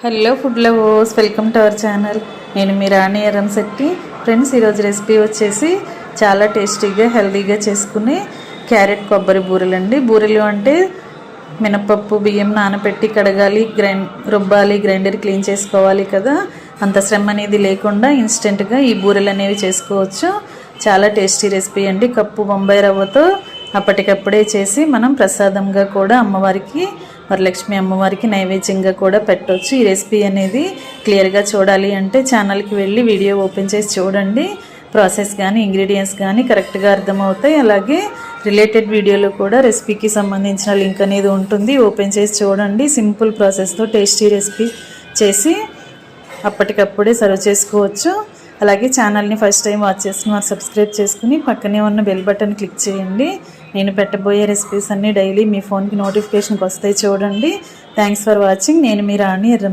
Hello food lovers, welcome to our channel. నేను మీ రాణి Erramsetti. Friends, ఈరోజు recipe వచ్చేసి చాలా టేస్టీగా హెల్తీగా చేసుకునే క్యారెట్ కొబ్బరి బూరెలు అండి. బూరెలు అంటే మినపప్పు బియ్యం నానబెట్టి కడగాలి, రుబ్బాలి, గ్రైండర్ క్లీన్ చేసుకోవాలి కదా. అంత శ్రమ అనేది లేకుండా ఇన్స్టెంట్గా ఈ బూరెలు అనేవి చేసుకోవచ్చు. చాలా టేస్టీ రెసిపీ అండి. కప్పు బొంబాయి రవ్వతో అప్పటికప్పుడే చేసి మనం ప్రసాదంగా కూడా అమ్మవారికి, వరలక్ష్మి అమ్మవారికి నైవేద్యంగా కూడా పెట్టవచ్చు. ఈ రెసిపీ అనేది క్లియర్గా చూడాలి అంటే ఛానల్కి వెళ్ళి వీడియో ఓపెన్ చేసి చూడండి. ప్రాసెస్ కానీ ఇంగ్రీడియంట్స్ కానీ కరెక్ట్గా అర్థమవుతాయి. అలాగే రిలేటెడ్ వీడియోలో కూడా రెసిపీకి సంబంధించిన లింక్ అనేది ఉంటుంది, ఓపెన్ చేసి చూడండి. సింపుల్ ప్రాసెస్తో టేస్టీ రెసిపీ చేసి అప్పటికప్పుడే సర్వ్ చేసుకోవచ్చు. అలాగే ఛానల్ని ఫస్ట్ టైం వాచ్ చేస్తున్న వారు సబ్స్క్రైబ్ చేసుకుని పక్కనే ఉన్న బెల్ బటన్ క్లిక్ చేయండి. నేను పెట్టబోయే రెసిపీస్ అన్నీ డైలీ మీ ఫోన్కి నోటిఫికేషన్కి వస్తాయి, చూడండి. Thanks for watching. నేను మీ రాణి ఎర్రంశెట్టి.